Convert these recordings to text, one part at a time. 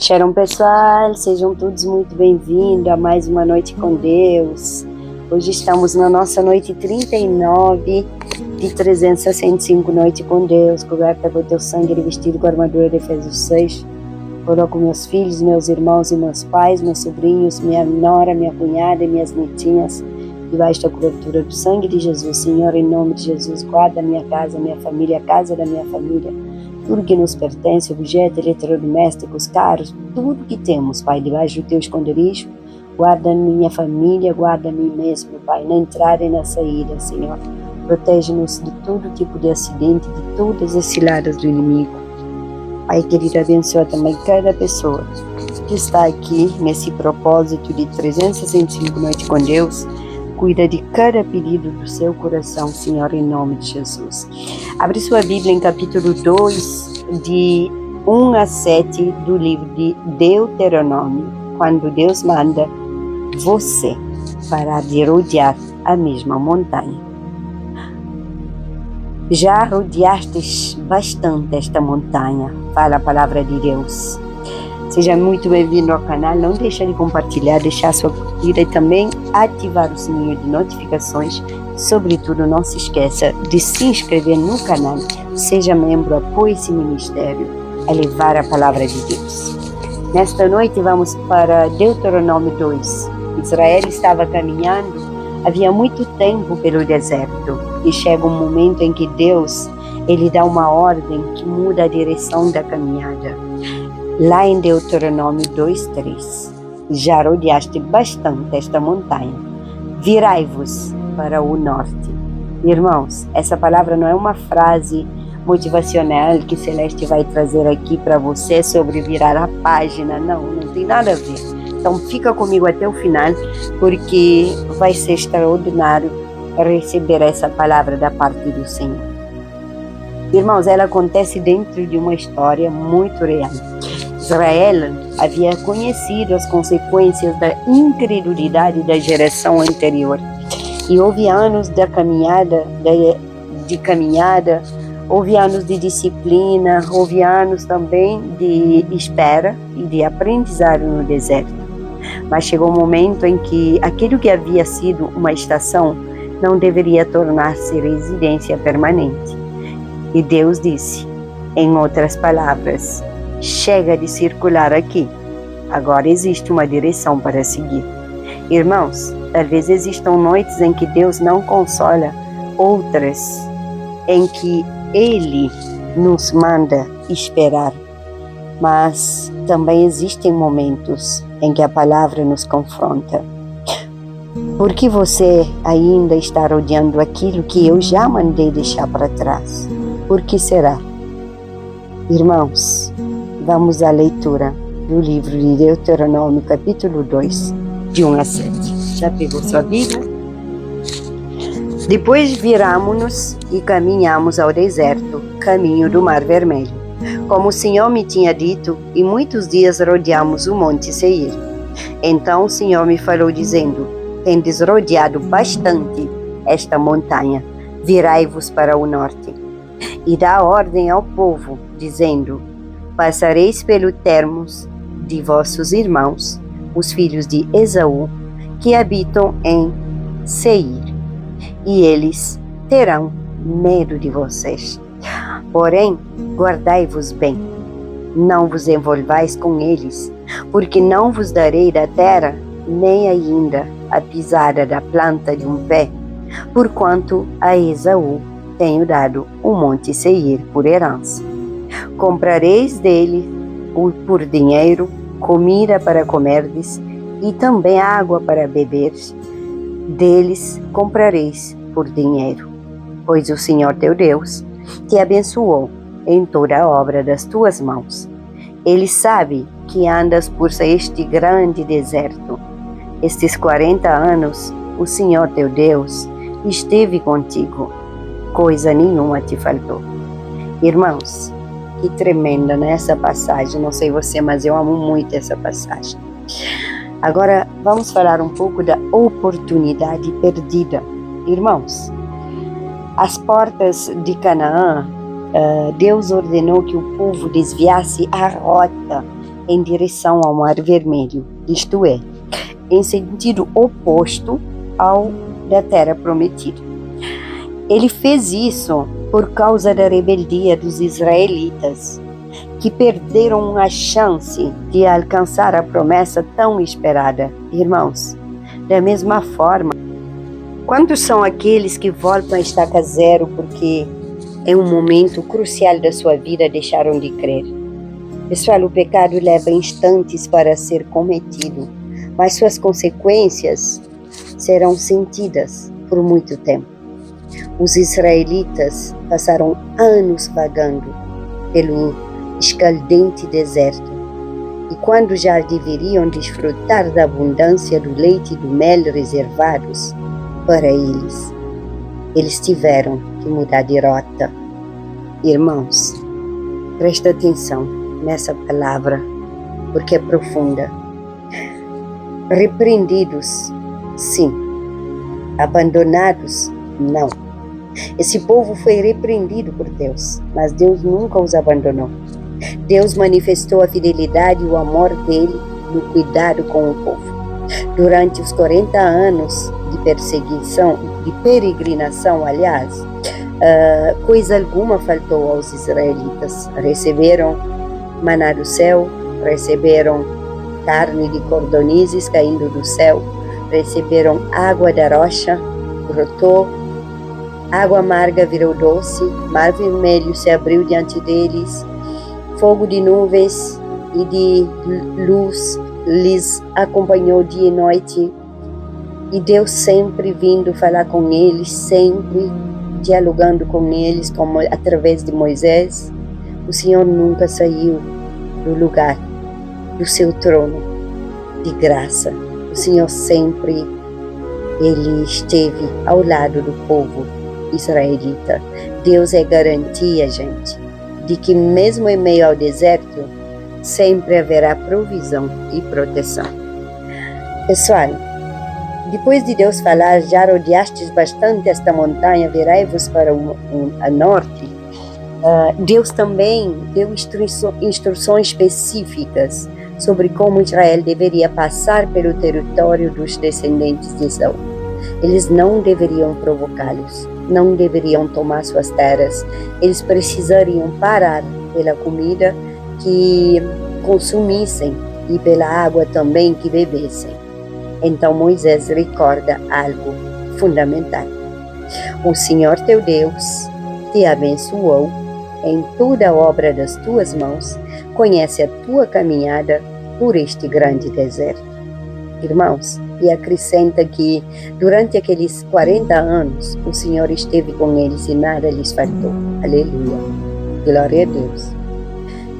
Shalom pessoal, sejam todos muito bem-vindos a mais uma noite com Deus. Hoje estamos na nossa noite 39 de 365 noite com Deus, coberta com o teu sangue e vestido com a armadura de Efésios 6. Coloco meus filhos, meus irmãos e meus pais, meus sobrinhos, minha nora, minha cunhada e minhas netinhas debaixo da cobertura do sangue de Jesus. Senhor, em nome de Jesus, guarda minha casa, minha família, a casa da minha família, tudo que nos pertence, objetos eletrodomésticos, carros, tudo que temos, Pai, debaixo do teu esconderijo. Guarda minha família, guarda a mim mesmo, Pai, na entrada e na saída, Senhor. Protege-nos de todo tipo de acidente, de todas as ciladas do inimigo. Pai querido, abençoa também cada pessoa que está aqui nesse propósito de 365 noites com Deus. Cuida de cada pedido do seu coração, Senhor, em nome de Jesus. Abre sua Bíblia em capítulo 2, de 1 a 7 do livro de Deuteronômio, quando Deus manda você parar de rodear a mesma montanha. Já rodeastes bastante esta montanha, fala a palavra de Deus. Seja muito bem-vindo ao canal, não deixe de compartilhar, deixar sua curtida e também ativar o sininho de notificações. Sobretudo, não se esqueça de se inscrever no canal, seja membro, apoie esse ministério a levar a palavra de Deus. Nesta noite vamos para Deuteronômio 2. Israel estava caminhando havia muito tempo pelo deserto e chega um momento em que Deus ele dá uma ordem que muda a direção da caminhada. Lá em Deuteronômio 2:3, já rodeaste bastante esta montanha, virai-vos para o norte. Irmãos, essa palavra não é uma frase motivacional que Celeste vai trazer aqui para você sobre virar a página, não tem nada a ver. Então fica comigo até o final, porque vai ser extraordinário receber essa palavra da parte do Senhor. Irmãos, ela acontece dentro de uma história muito real. Israel havia conhecido as consequências da incredulidade da geração anterior. E houve anos de caminhada, houve anos de disciplina, houve anos também de espera e de aprendizado no deserto. Mas chegou um momento em que aquilo que havia sido uma estação não deveria tornar-se residência permanente. E Deus disse, em outras palavras, chega de circular aqui, agora existe uma direção para seguir. Irmãos, talvez existam noites em que Deus não consola, outras em que Ele nos manda esperar. Mas também existem momentos em que a palavra nos confronta. Por que você ainda está rodeando aquilo que eu já mandei deixar para trás? Por que será? Irmãos, vamos à leitura do livro de Deuteronômio, capítulo 2, de 1 a 7. Já pegou sua Bíblia? Depois viramo-nos e caminhamos ao deserto, caminho do Mar Vermelho. Como o Senhor me tinha dito, e muitos dias rodeamos o Monte Seir. Então o Senhor me falou dizendo, tendes rodeado bastante esta montanha, virai-vos para o norte. E dá ordem ao povo, dizendo, passareis pelo termos de vossos irmãos, os filhos de Esaú, que habitam em Seir, e eles terão medo de vocês. Porém, guardai-vos bem, não vos envolvais com eles, porque não vos darei da terra, nem ainda a pisada da planta de um pé, porquanto a Esaú tenho dado o Monte Seir por herança. Comprareis dele por dinheiro, comida para comerdes, e também água para beberes. Deles comprareis por dinheiro, pois o Senhor teu Deus te abençoou em toda a obra das tuas mãos. Ele sabe que andas por este grande deserto. Estes 40 anos, o Senhor teu Deus esteve contigo. Coisa nenhuma te faltou. Irmãos, que tremenda nessa passagem. Não sei você, mas eu amo muito essa passagem. Agora, vamos falar um pouco da oportunidade perdida. Irmãos, às portas de Canaã, Deus ordenou que o povo desviasse a rota em direção ao Mar Vermelho, isto é, em sentido oposto ao da Terra Prometida. Ele fez isso por causa da rebeldia dos israelitas, que perderam a chance de alcançar a promessa tão esperada. Irmãos, da mesma forma, quantos são aqueles que voltam a estaca zero porque em um momento crucial da sua vida deixaram de crer? Pessoal, o pecado leva instantes para ser cometido, mas suas consequências serão sentidas por muito tempo. Os israelitas passaram anos vagando pelo escaldante deserto, e quando já deveriam desfrutar da abundância do leite e do mel reservados para eles tiveram que mudar de rota. Irmãos, presta atenção nessa palavra, porque é profunda. Repreendidos, sim. Abandonados, não. Esse povo foi repreendido por Deus, mas Deus nunca os abandonou. Deus manifestou a fidelidade e o amor dele no cuidado com o povo. Durante os 40 anos de perseguição, de peregrinação, aliás, coisa alguma faltou aos israelitas. Receberam maná do céu, receberam carne de cordonizes caindo do céu, receberam água da rocha, brotou, água amarga virou doce, mar vermelho se abriu diante deles, fogo de nuvens e de luz lhes acompanhou dia e noite, e Deus sempre vindo falar com eles, sempre dialogando com eles, como através de Moisés. O Senhor nunca saiu do lugar, do seu trono de graça. O Senhor sempre, Ele esteve ao lado do povo israelita. Deus é garantia, gente, de que mesmo em meio ao deserto, sempre haverá provisão e proteção. Pessoal, depois de Deus falar, já rodeastes bastante esta montanha, virai-vos para a norte, Deus também deu instruções específicas sobre como Israel deveria passar pelo território dos descendentes de Esaú. Eles não deveriam provocá-los, não deveriam tomar suas terras, eles precisariam parar pela comida que consumissem e pela água também que bebessem. Então Moisés recorda algo fundamental. O Senhor teu Deus te abençoou em toda a obra das tuas mãos, conhece a tua caminhada por este grande deserto. Irmãos, e acrescenta que durante aqueles 40 anos o Senhor esteve com eles e nada lhes faltou. Aleluia. Glória a Deus.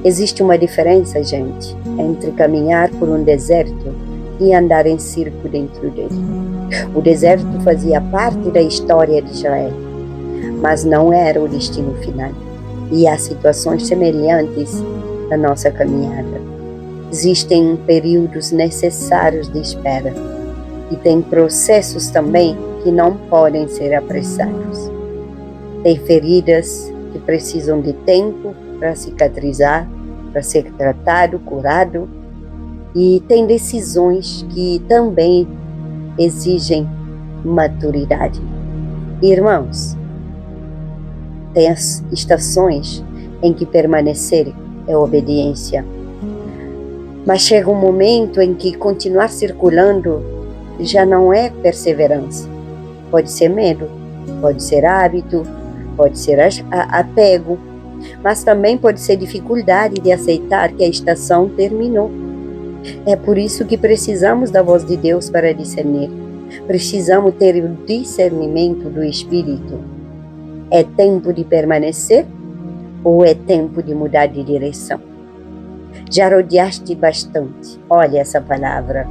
Existe uma diferença, gente, entre caminhar por um deserto e andar em circo dentro dele. O deserto fazia parte da história de Israel, mas não era o destino final. E há situações semelhantes na nossa caminhada. Existem períodos necessários de espera e tem processos também que não podem ser apressados. Tem feridas que precisam de tempo para cicatrizar, para ser tratado, curado, e tem decisões que também exigem maturidade. Irmãos, tem as estações em que permanecer é obediência, mas chega um momento em que continuar circulando já não é perseverança. Pode ser medo, pode ser hábito, pode ser apego, mas também pode ser dificuldade de aceitar que a estação terminou. É por isso que precisamos da voz de Deus para discernir. Precisamos ter o discernimento do Espírito. É tempo de permanecer ou é tempo de mudar de direção? Já rodeaste bastante. Olha essa palavra.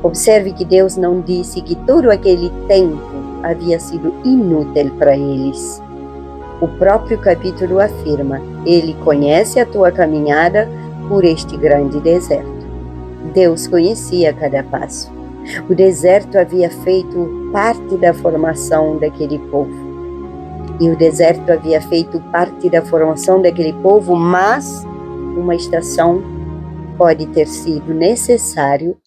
Observe que Deus não disse que todo aquele tempo havia sido inútil para eles. O próprio capítulo afirma: Ele conhece a tua caminhada por este grande deserto. Deus conhecia cada passo. O deserto havia feito parte da formação daquele povo. E o deserto havia feito parte da formação daquele povo, mas uma estação pode ter sido necessário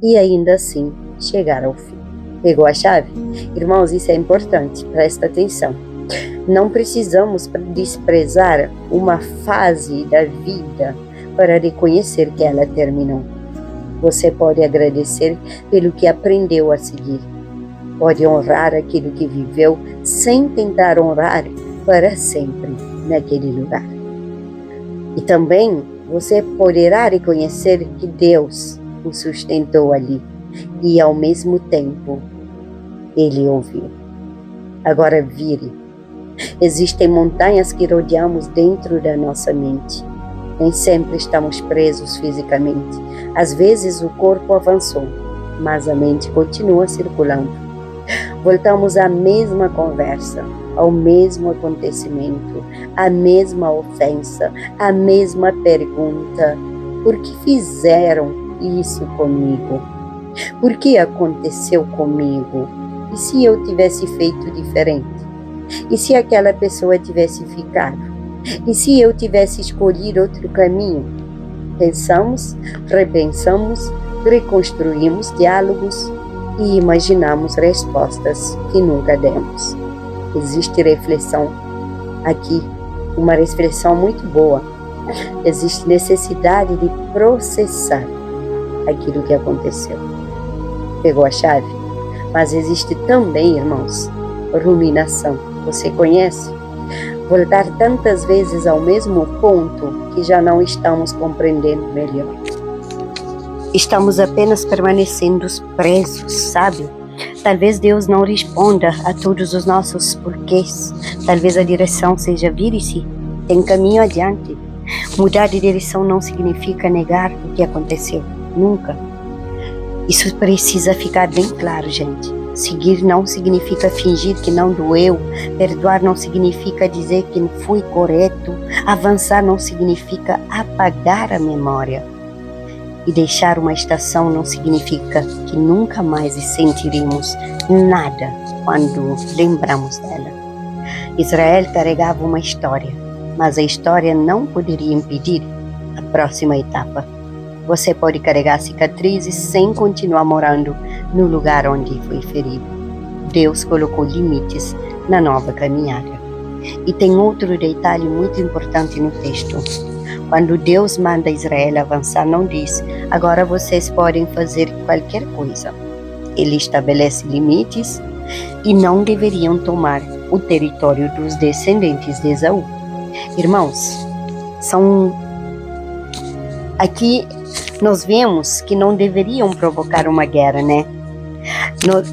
e ainda assim chegar ao fim. Pegou a chave? Irmãos, isso é importante, presta atenção. Não precisamos desprezar uma fase da vida para reconhecer que ela terminou. Você pode agradecer pelo que aprendeu a seguir. Pode honrar aquilo que viveu sem tentar honrar para sempre naquele lugar. E também você poderá reconhecer que Deus o sustentou ali e ao mesmo tempo Ele ouviu. Agora vire. Existem montanhas que rodeamos dentro da nossa mente. Nem sempre estamos presos fisicamente. Às vezes o corpo avançou, mas a mente continua circulando. Voltamos à mesma conversa, ao mesmo acontecimento, à mesma ofensa, à mesma pergunta. Por que fizeram isso comigo? Por que aconteceu comigo? E se eu tivesse feito diferente? E se aquela pessoa tivesse ficado? E se eu tivesse escolhido outro caminho? Pensamos, repensamos, reconstruímos diálogos e imaginamos respostas que nunca demos. Existe reflexão aqui, uma reflexão muito boa. Existe necessidade de processar aquilo que aconteceu. Pegou a chave? Mas existe também, irmãos, ruminação. Você conhece? Voltar tantas vezes ao mesmo ponto que já não estamos compreendendo melhor. Estamos apenas permanecendo presos, sabe? Talvez Deus não responda a todos os nossos porquês. Talvez a direção seja vire-se, tem caminho adiante. Mudar de direção não significa negar o que aconteceu, nunca. Isso precisa ficar bem claro, gente. Seguir não significa fingir que não doeu, perdoar não significa dizer que não fui correto, avançar não significa apagar a memória. E deixar uma estação não significa que nunca mais sentiremos nada quando lembramos dela. Israel carregava uma história, mas a história não poderia impedir a próxima etapa. Você pode carregar cicatrizes sem continuar morando no lugar onde foi ferido. Deus colocou limites na nova caminhada. E tem outro detalhe muito importante no texto. Quando Deus manda Israel avançar, não diz, agora vocês podem fazer qualquer coisa. Ele estabelece limites e não deveriam tomar o território dos descendentes de Esaú. Irmãos, aqui nós vemos que não deveriam provocar uma guerra, né?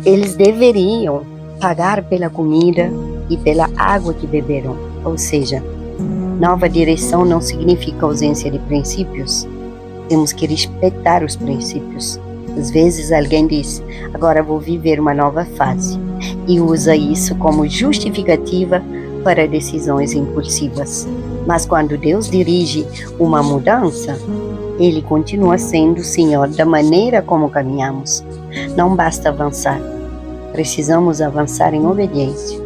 Eles deveriam pagar pela comida e pela água que beberam. Ou seja, nova direção não significa ausência de princípios. Temos que respeitar os princípios. Às vezes alguém diz, agora vou viver uma nova fase, e usa isso como justificativa para decisões impulsivas. Mas quando Deus dirige uma mudança, Ele continua sendo o Senhor da maneira como caminhamos. Não basta avançar, precisamos avançar em obediência.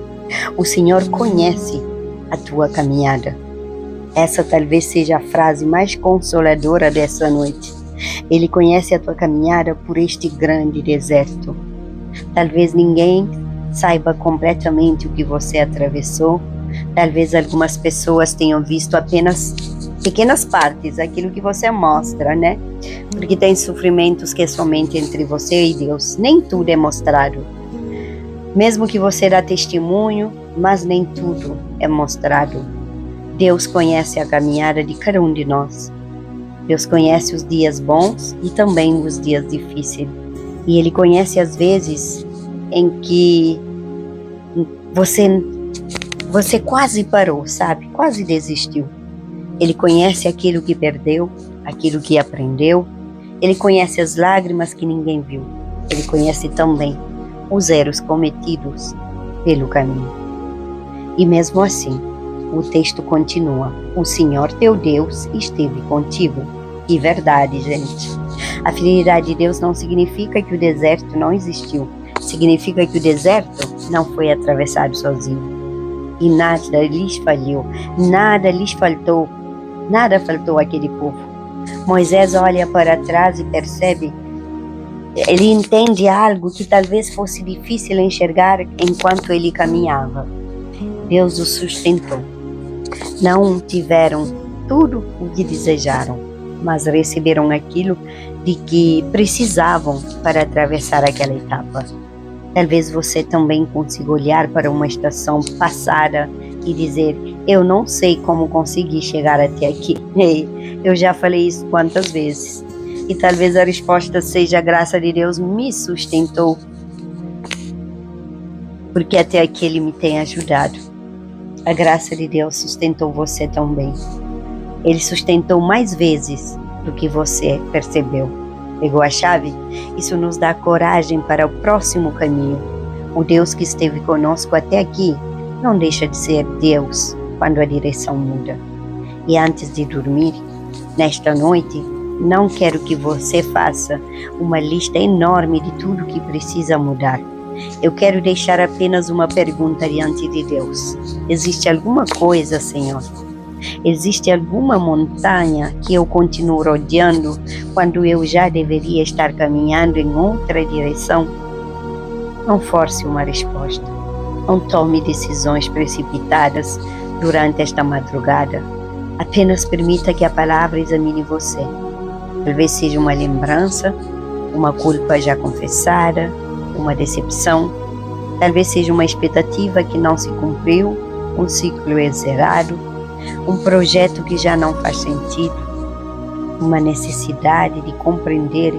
O Senhor conhece a tua caminhada. Essa talvez seja a frase mais consoladora dessa noite. Ele conhece a tua caminhada por este grande deserto. Talvez ninguém saiba completamente o que você atravessou. Talvez algumas pessoas tenham visto apenas pequenas partes, aquilo que você mostra, né? Porque tem sofrimentos que é somente entre você e Deus. Nem tudo é mostrado. Mesmo que você dá testemunho, mas nem tudo é mostrado. Deus conhece a caminhada de cada um de nós. Deus conhece os dias bons e também os dias difíceis. E Ele conhece as vezes em que você quase parou, sabe? Quase desistiu. Ele conhece aquilo que perdeu, aquilo que aprendeu. Ele conhece as lágrimas que ninguém viu. Ele conhece também os erros cometidos pelo caminho. E mesmo assim, o texto continua. O Senhor teu Deus esteve contigo. Que verdade, gente. A fidelidade de Deus não significa que o deserto não existiu. Significa que o deserto não foi atravessado sozinho. E nada lhes falhou, nada lhes faltou, nada faltou àquele povo. Moisés olha para trás e percebe, ele entende algo que talvez fosse difícil enxergar enquanto ele caminhava. Deus o sustentou. Não tiveram tudo o que desejaram, mas receberam aquilo de que precisavam para atravessar aquela etapa. Talvez você também consiga olhar para uma estação passada e dizer, eu não sei como consegui chegar até aqui. Eu já falei isso quantas vezes. E talvez a resposta seja, a graça de Deus me sustentou, porque até aqui Ele me tem ajudado. A graça de Deus sustentou você também. Ele sustentou mais vezes do que você percebeu. Pegou a chave? Isso nos dá coragem para o próximo caminho. O Deus que esteve conosco até aqui não deixa de ser Deus quando a direção muda. E antes de dormir, nesta noite, não quero que você faça uma lista enorme de tudo que precisa mudar. Eu quero deixar apenas uma pergunta diante de Deus. Existe alguma coisa, Senhor? Existe alguma montanha que eu continuo rodeando quando eu já deveria estar caminhando em outra direção? Não force uma resposta. Não tome decisões precipitadas durante esta madrugada. Apenas permita que a palavra examine você. Talvez seja uma lembrança, uma culpa já confessada, uma decepção. Talvez seja uma expectativa que não se cumpriu, um ciclo exerado, um projeto que já não faz sentido, uma necessidade de compreender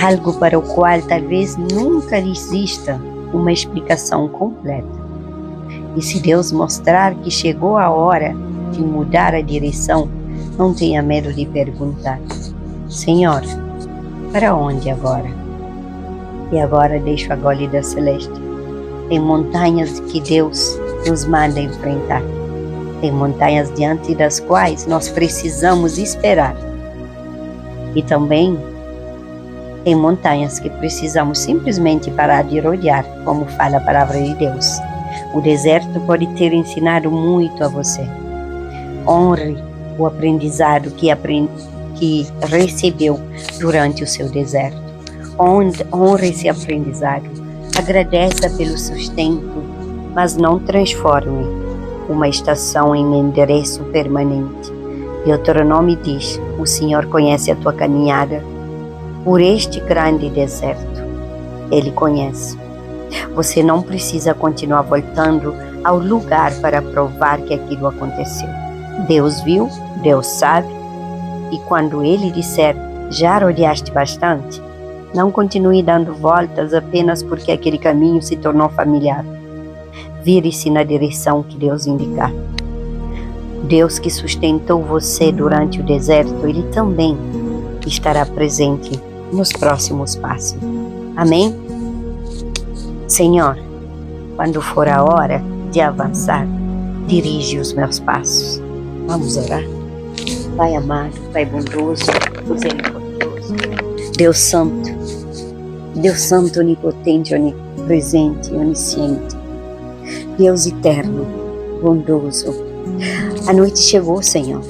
algo para o qual talvez nunca exista uma explicação completa. E se Deus mostrar que chegou a hora de mudar a direção, não tenha medo de perguntar, Senhor, para onde agora? E agora deixo a gólida celeste. Tem montanhas que Deus nos manda enfrentar. Tem montanhas diante das quais nós precisamos esperar. E também tem montanhas que precisamos simplesmente parar de rodear, como fala a palavra de Deus. O deserto pode ter ensinado muito a você. Honre o aprendizado que recebeu durante o seu deserto. Honre esse aprendizado. Agradeça pelo sustento, mas não transforme uma estação em endereço permanente. Deuteronômio diz, o Senhor conhece a tua caminhada por este grande deserto. Ele conhece. Você não precisa continuar voltando ao lugar para provar que aquilo aconteceu. Deus viu, Deus sabe, e quando Ele disser, já rodeaste bastante, não continue dando voltas apenas porque aquele caminho se tornou familiar. Vire-se na direção que Deus indicar. Deus que sustentou você durante o deserto, Ele também estará presente nos próximos passos. Amém? Senhor, quando for a hora de avançar, dirige os meus passos. Vamos orar? Pai amado, Pai bondoso, misericordioso, Deus Santo, onipotente, onipresente, onisciente, Deus eterno, bondoso. A noite chegou, Senhor,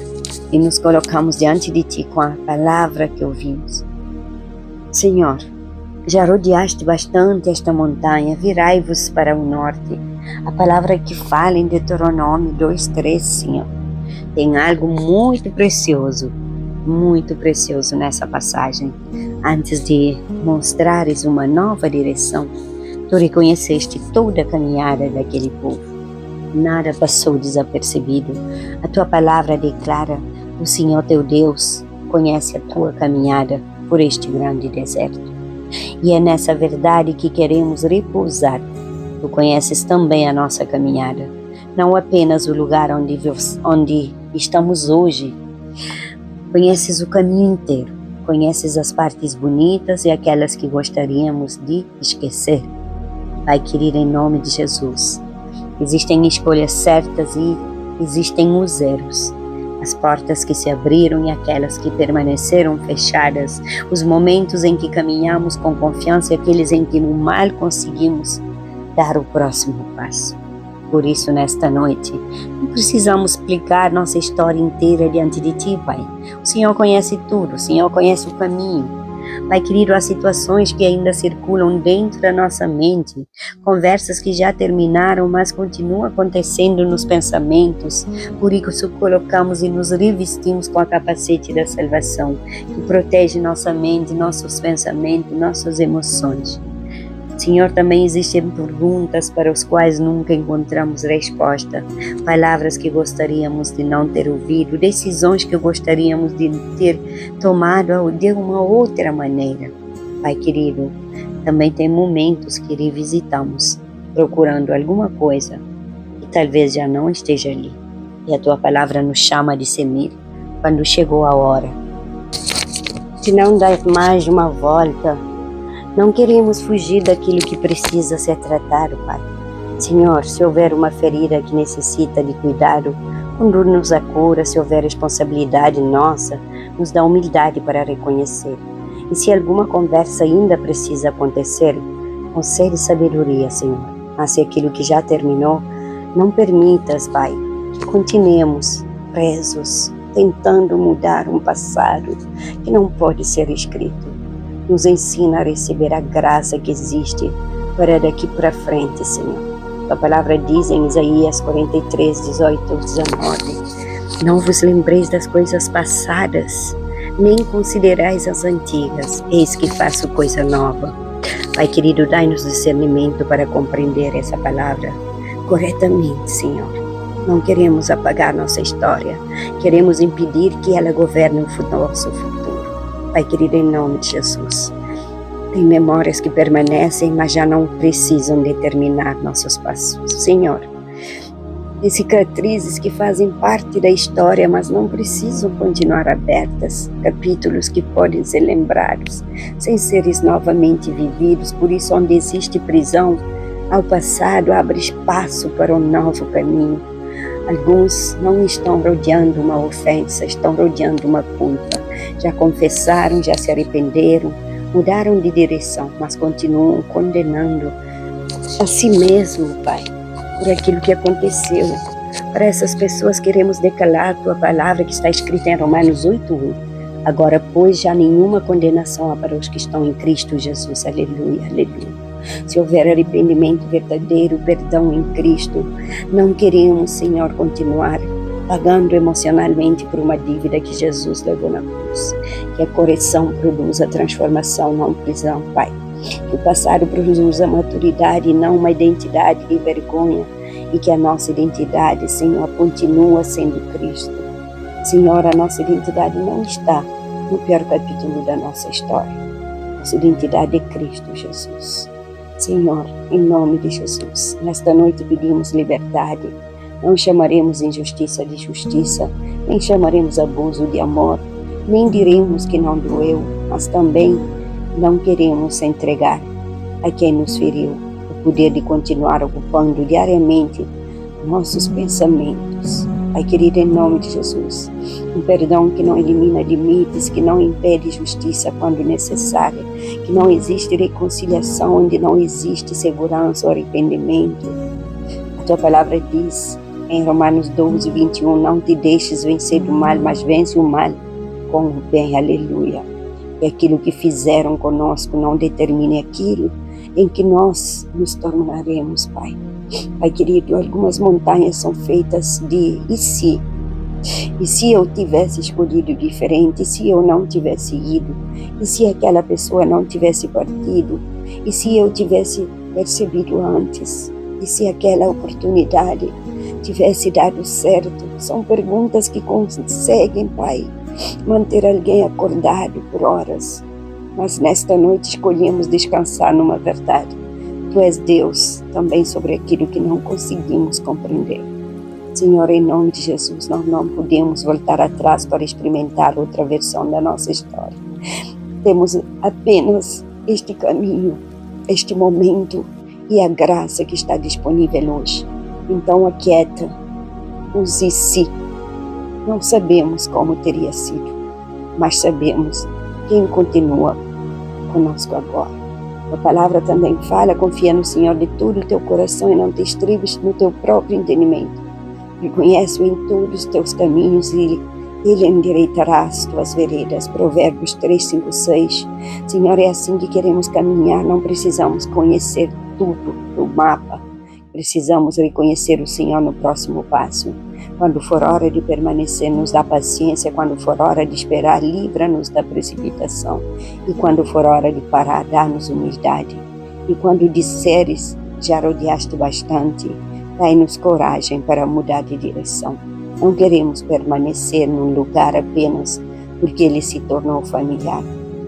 e nos colocamos diante de Ti com a palavra que ouvimos. Senhor, já rodeaste bastante esta montanha, virai-vos para o norte. A palavra que fala em Deuteronômio 2:3, Senhor, tem algo muito precioso nessa passagem. Antes de mostrares uma nova direção, tu reconheceste toda a caminhada daquele povo. Nada passou desapercebido. A tua palavra declara, o Senhor teu Deus conhece a tua caminhada por este grande deserto. E é nessa verdade que queremos repousar. Tu conheces também a nossa caminhada, não apenas o lugar onde estamos hoje. Conheces o caminho inteiro, conheces as partes bonitas e aquelas que gostaríamos de esquecer. Pai querido, em nome de Jesus, existem escolhas certas e existem os erros. As portas que se abriram e aquelas que permaneceram fechadas, os momentos em que caminhamos com confiança e aqueles em que no mal conseguimos dar o próximo passo. Por isso, nesta noite, não precisamos explicar nossa história inteira diante de Ti, Pai. O Senhor conhece tudo, o Senhor conhece o caminho. Pai querido, há situações que ainda circulam dentro da nossa mente, conversas que já terminaram, mas continuam acontecendo nos pensamentos. Por isso colocamos e nos revestimos com a capacete da salvação, que protege nossa mente, nossos pensamentos, nossas emoções. Senhor, também existem perguntas para as quais nunca encontramos resposta, palavras que gostaríamos de não ter ouvido, decisões que gostaríamos de ter tomado de uma outra maneira. Pai querido, também tem momentos que revisitamos, procurando alguma coisa que talvez já não esteja ali. E a Tua palavra nos chama de semer quando chegou a hora. Se não dar mais uma volta, não queremos fugir daquilo que precisa ser tratado, Pai. Senhor, se houver uma ferida que necessita de cuidado, conduz-nos à cura. Se houver responsabilidade nossa, nos dá humildade para reconhecer. E se alguma conversa ainda precisa acontecer, concede sabedoria, Senhor. Mas se aquilo que já terminou, não permitas, Pai, que continuemos presos, tentando mudar um passado que não pode ser escrito. Nos ensina a receber a graça que existe para daqui para frente, Senhor. A palavra diz em Isaías 43, 18 e 19: Não vos lembreis das coisas passadas, nem considerais as antigas. Eis que faço coisa nova. Pai querido, dai-nos discernimento para compreender essa palavra corretamente, Senhor. Não queremos apagar nossa história, queremos impedir que ela governe o nosso futuro. Pai querido, em nome de Jesus, tem memórias que permanecem, mas já não precisam determinar nossos passos. Senhor, tem cicatrizes que fazem parte da história, mas não precisam continuar abertas, capítulos que podem ser lembrados, sem seres novamente vividos. Por isso, onde existe prisão ao passado, abre espaço para um novo caminho. Alguns não estão rodeando uma ofensa, estão rodeando uma culpa. Já confessaram, já se arrependeram, mudaram de direção, mas continuam condenando a si mesmo, Pai, por aquilo que aconteceu. Para essas pessoas queremos declarar a Tua palavra que está escrita em Romanos 8:1. Agora, pois, já nenhuma condenação há para os que estão em Cristo Jesus. Aleluia, aleluia. Se houver arrependimento verdadeiro, perdão em Cristo, não queremos, Senhor, continuar pagando emocionalmente por uma dívida que Jesus levou na cruz. Que a correção produza transformação, não prisão, Pai. Que o passado produza maturidade e não uma identidade de vergonha. E que a nossa identidade, Senhor, continua sendo Cristo. Senhor, a nossa identidade não está no pior capítulo da nossa história. Nossa identidade é Cristo Jesus. Senhor, em nome de Jesus, nesta noite pedimos liberdade. Não chamaremos injustiça de justiça, nem chamaremos abuso de amor, nem diremos que não doeu, mas também não queremos entregar a quem nos feriu o poder de continuar ocupando diariamente nossos pensamentos. Pai querido, em nome de Jesus, um perdão que não elimina limites, que não impede justiça quando necessária, que não existe reconciliação onde não existe segurança ou arrependimento. A Tua palavra diz em Romanos 12:21, não te deixes vencer do mal, mas vence o mal com o bem. Aleluia. E aquilo que fizeram conosco não determine aquilo em que nós nos tornaremos, Pai. Pai querido, algumas montanhas são feitas de e se? E se eu tivesse escolhido diferente? E se eu não tivesse ido? E se aquela pessoa não tivesse partido? E se eu tivesse percebido antes? E se aquela oportunidade tivesse dado certo? São perguntas que conseguem, Pai, manter alguém acordado por horas. Mas nesta noite escolhemos descansar numa verdade. Tu és Deus também sobre aquilo que não conseguimos compreender. Senhor, em nome de Jesus, nós não podemos voltar atrás para experimentar outra versão da nossa história. Temos apenas este caminho, este momento e a graça que está disponível hoje. Então aquieta os e se. Não sabemos como teria sido, mas sabemos quem continua conosco agora. A palavra também fala, confia no Senhor de todo o teu coração e não te estribes no teu próprio entendimento. Reconhece-o em todos os teus caminhos e Ele endireitará as tuas veredas. Provérbios 3, 5, 6. Senhor, é assim que queremos caminhar, não precisamos conhecer tudo do mapa. Precisamos reconhecer o Senhor no próximo passo. Quando for hora de permanecer, nos dá paciência. Quando for hora de esperar, livra-nos da precipitação. E quando for hora de parar, dá-nos humildade. E quando disseres, já rodeaste bastante, dai-nos coragem para mudar de direção. Não queremos permanecer num lugar apenas porque ele se tornou familiar.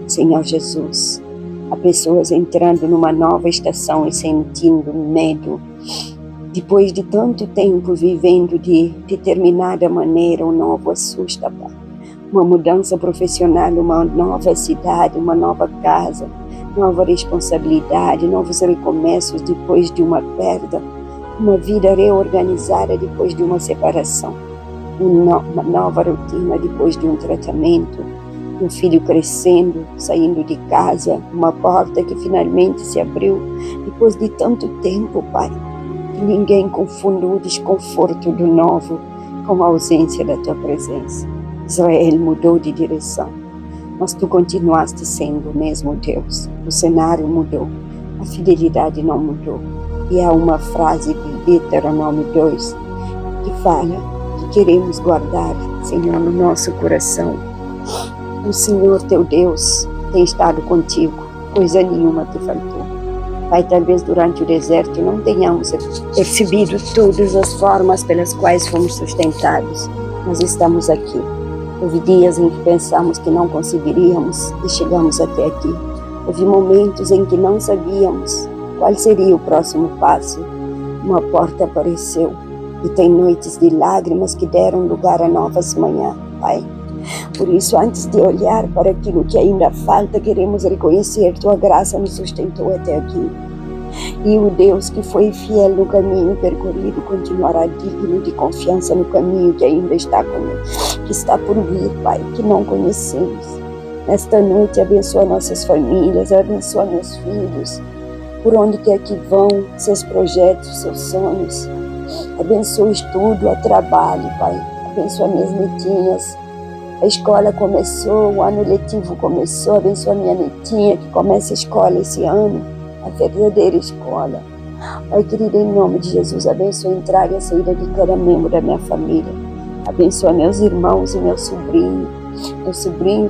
Senhor Jesus, há pessoas entrando numa nova estação e sentindo medo. Depois de tanto tempo vivendo de determinada maneira, o novo assusta, Pai. Uma mudança profissional, uma nova cidade, uma nova casa, nova responsabilidade, novos recomeços depois de uma perda, uma vida reorganizada depois de uma separação, uma nova rotina depois de um tratamento, um filho crescendo, saindo de casa, uma porta que finalmente se abriu depois de tanto tempo, Pai. Que ninguém confunda o desconforto do novo com a ausência da tua presença. Israel mudou de direção, mas tu continuaste sendo o mesmo Deus. O cenário mudou, a fidelidade não mudou. E há uma frase de Deuteronômio 2 que fala que queremos guardar, Senhor, no nosso coração. O Senhor teu Deus tem estado contigo, coisa nenhuma te faltou. Pai, talvez durante o deserto não tenhamos percebido todas as formas pelas quais fomos sustentados, mas estamos aqui. Houve dias em que pensamos que não conseguiríamos e chegamos até aqui. Houve momentos em que não sabíamos qual seria o próximo passo. Uma porta apareceu e tem noites de lágrimas que deram lugar a novas manhãs, Pai. Por isso, antes de olhar para aquilo que ainda falta, queremos reconhecer tua graça nos sustentou até aqui. E o Deus que foi fiel no caminho percorrido continuará digno de confiança no caminho que ainda está que está por vir, Pai, que não conhecemos. Nesta noite, abençoa nossas famílias, abençoa meus filhos, por onde quer que vão, seus projetos, seus sonhos. Abençoa o estudo, o trabalho, Pai. Abençoa minhas netinhas. A escola começou, o ano letivo começou, abençoa minha netinha que começa a escola esse ano, a verdadeira escola. Pai querido, em nome de Jesus, abençoa a entrada e a saída de cada membro da minha família. Abençoa meus irmãos e meu sobrinho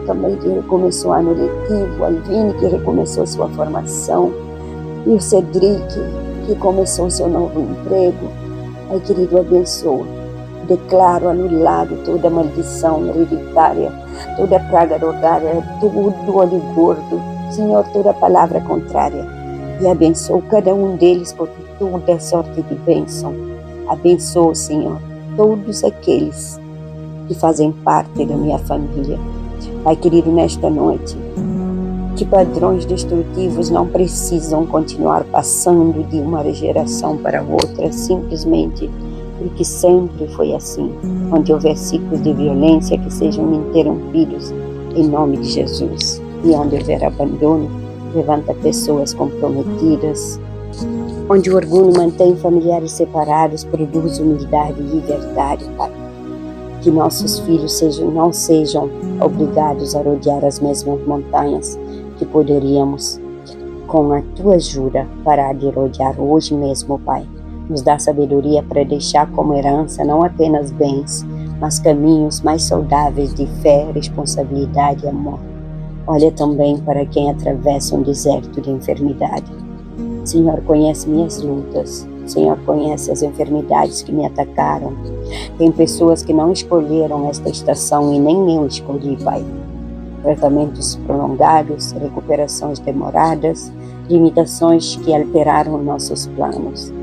também que recomeçou o ano letivo, a Alvine que recomeçou sua formação, e o Cedric que começou seu novo emprego. Pai querido, abençoa. Declaro anulado toda maldição hereditária, toda praga rogária, todo olho gordo, Senhor, toda palavra contrária. E abençoo cada um deles por toda sorte de bênção. Abençoo, Senhor, todos aqueles que fazem parte da minha família. Pai querido, nesta noite, que padrões destrutivos não precisam continuar passando de uma geração para outra, simplesmente porque sempre foi assim. Onde houver ciclos de violência, que sejam interrompidos em nome de Jesus. E onde houver abandono, levanta pessoas comprometidas. Onde o orgulho mantém familiares separados, produz humildade e liberdade, Pai. Que nossos filhos não sejam obrigados a rodear as mesmas montanhas que poderíamos, com a tua ajuda, parar de rodear hoje mesmo, Pai. Nos dá sabedoria para deixar como herança não apenas bens, mas caminhos mais saudáveis de fé, responsabilidade e amor. Olha também para quem atravessa um deserto de enfermidade. Senhor, conhece minhas lutas. Senhor, conhece as enfermidades que me atacaram. Tem pessoas que não escolheram esta estação e nem eu escolhi, Pai. Tratamentos prolongados, recuperações demoradas, limitações que alteraram nossos planos.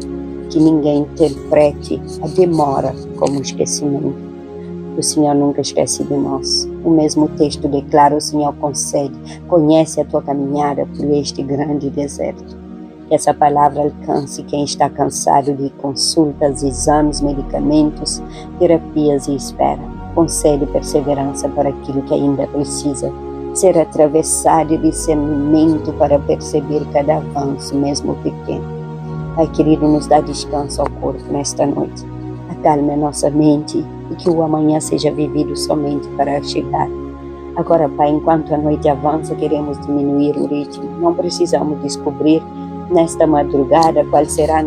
Que ninguém interprete a demora como esquecimento. O Senhor nunca esquece de nós. O mesmo texto declara: o Senhor conhece a tua caminhada por este grande deserto. Que essa palavra alcance quem está cansado de consultas, exames, medicamentos, terapias e espera. Concede perseverança para aquilo que ainda precisa ser atravessado de discernimento para perceber cada avanço, mesmo pequeno. Pai querido, nos dá descanso ao corpo nesta noite. Acalme a nossa mente e que o amanhã seja vivido somente para chegar. Agora, Pai, enquanto a noite avança, queremos diminuir o ritmo. Não precisamos descobrir nesta madrugada qual será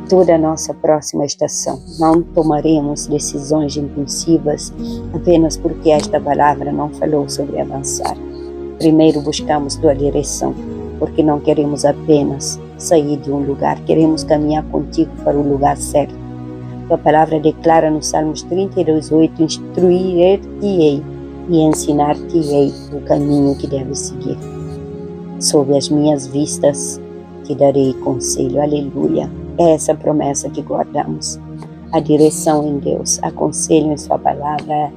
toda a nossa próxima estação. Não tomaremos decisões impulsivas apenas porque esta palavra não falou sobre avançar. Primeiro buscamos tua direção, porque não queremos apenas sair de um lugar, queremos caminhar contigo para o lugar certo. Tua palavra declara no Salmos 32:8, instruir-te-ei e ensinar-te-ei o caminho que deves seguir. Sob as minhas vistas te darei conselho. Aleluia. É essa promessa que guardamos. A direção em Deus, aconselho em sua palavra.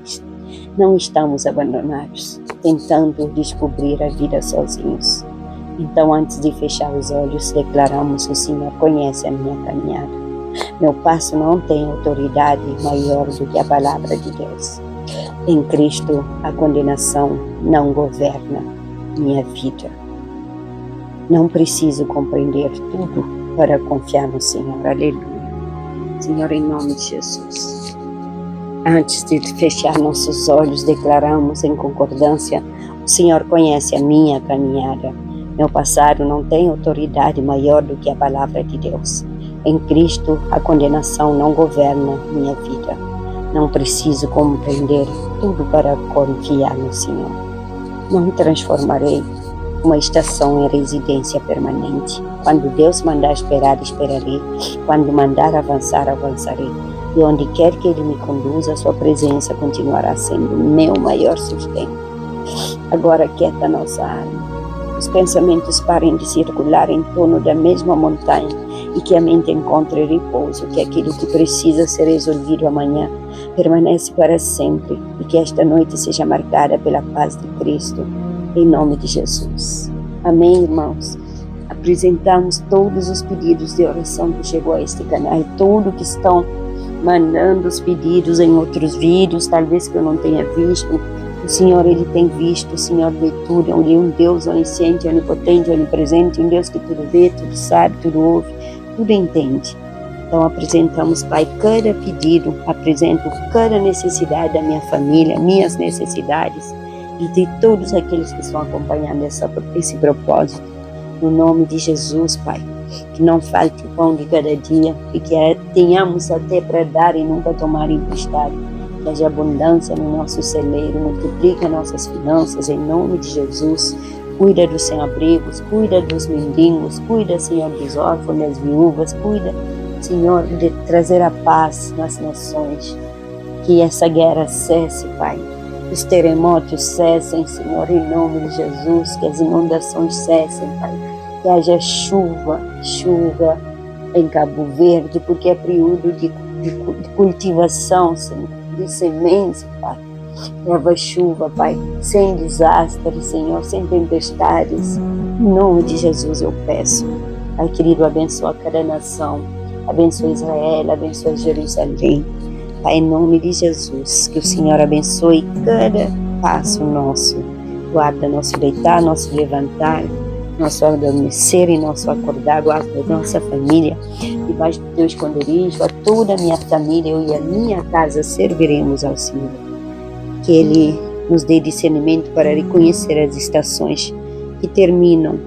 Não estamos abandonados, tentando descobrir a vida sozinhos. Então, antes de fechar os olhos, declaramos: o Senhor conhece a minha caminhada. Meu passo não tem autoridade maior do que a palavra de Deus. Em Cristo, a condenação não governa minha vida. Não preciso compreender tudo para confiar no Senhor. Aleluia. Senhor, em nome de Jesus. Antes de fechar nossos olhos, declaramos em concordância: o Senhor conhece a minha caminhada. Meu passado não tem autoridade maior do que a palavra de Deus. Em Cristo, a condenação não governa minha vida. Não preciso compreender tudo para confiar no Senhor. Não transformarei uma estação em residência permanente. Quando Deus mandar esperar, esperarei. Quando mandar avançar, avançarei. E onde quer que Ele me conduza, a sua presença continuará sendo meu maior sustento. Agora quieta nossa alma. Os pensamentos parem de circular em torno da mesma montanha e que a mente encontre repouso, que aquilo que precisa ser resolvido amanhã permanece para sempre e que esta noite seja marcada pela paz de Cristo, em nome de Jesus. Amém, irmãos? Apresentamos todos os pedidos de oração que chegou a este canal, todos que estão mandando os pedidos em outros vídeos, talvez que eu não tenha visto. O Senhor, Ele tem visto, o Senhor vê tudo, Ele é um Deus onisciente, onipotente, onipresente, um Deus que tudo vê, tudo sabe, tudo ouve, tudo entende. Então apresentamos, Pai, cada pedido, apresento cada necessidade da minha família, minhas necessidades e de todos aqueles que estão acompanhando esse propósito. No nome de Jesus, Pai, que não falte pão de cada dia e que tenhamos até para dar e nunca tomar emprestado. Que haja abundância no nosso celeiro, multiplica nossas finanças em nome de Jesus. Cuida dos sem-abrigos, cuida dos mendigos, cuida, Senhor, dos órfãos, das viúvas, cuida, Senhor, de trazer a paz nas nações. Que essa guerra cesse, Pai. Os terremotos cessem, Senhor, em nome de Jesus. Que as inundações cessem, Pai. Que haja chuva em Cabo Verde, porque é período de cultivação, Senhor, de sementes, Pai. Leva chuva, Pai, sem desastres, Senhor, sem tempestades. Em nome de Jesus eu peço. Pai querido, abençoa cada nação, abençoa Israel, abençoa Jerusalém. Pai, em nome de Jesus, que o Senhor abençoe cada passo nosso. Guarda nosso deitar, nosso levantar, nosso adormecer e nosso acordar. Guarda nossa família debaixo do teu esconderijo. A toda a minha família, eu e a minha casa serviremos ao Senhor. Que Ele nos dê discernimento para reconhecer as estações que terminam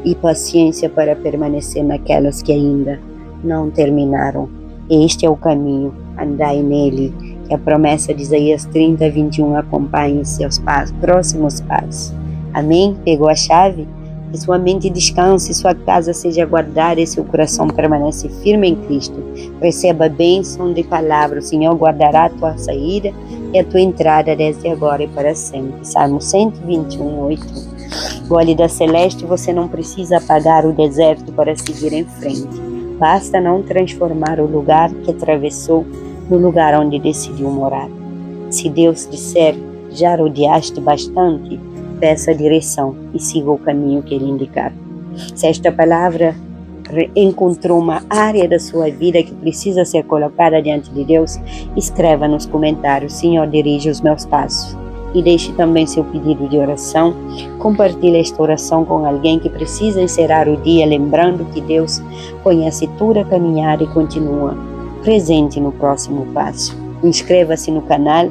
e paciência para permanecer naquelas que ainda não terminaram. Este é o caminho, andai nele. Que a promessa de Isaías 30:21 acompanhe seus próximos passos. Amém? Pegou a chave? Que sua mente descanse, sua casa seja guardada e seu coração permanece firme em Cristo. Receba a bênção de palavra. O Senhor guardará a tua saída e a tua entrada desde agora e para sempre. Salmo 121:8. Gólida celeste, você não precisa apagar o deserto para seguir em frente. Basta não transformar o lugar que atravessou no lugar onde decidiu morar. Se Deus disser, já rodeaste bastante, peça a direção e siga o caminho que Ele indicar. Se esta palavra encontrou uma área da sua vida que precisa ser colocada diante de Deus, escreva nos comentários: Senhor, dirige os meus passos. e deixe também seu pedido de oração. Compartilhe esta oração com alguém que precisa encerrar o dia, lembrando que Deus conhece toda a caminhada e continua presente no próximo passo. Inscreva-se no canal,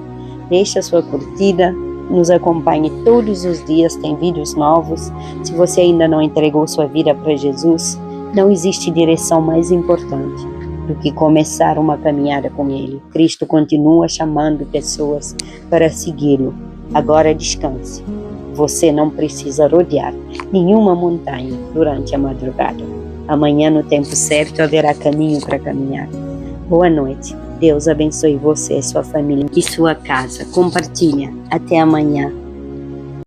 deixe a sua curtida, nos acompanhe todos os dias, tem vídeos novos. Se você ainda não entregou sua vida para Jesus, não existe direção mais importante do que começar uma caminhada com Ele. Cristo continua chamando pessoas para segui-lo. Agora descanse. Você não precisa rodear nenhuma montanha durante a madrugada. Amanhã, no tempo certo, haverá caminho para caminhar. Boa noite. Deus abençoe você, sua família e sua casa. Compartilha. Até amanhã.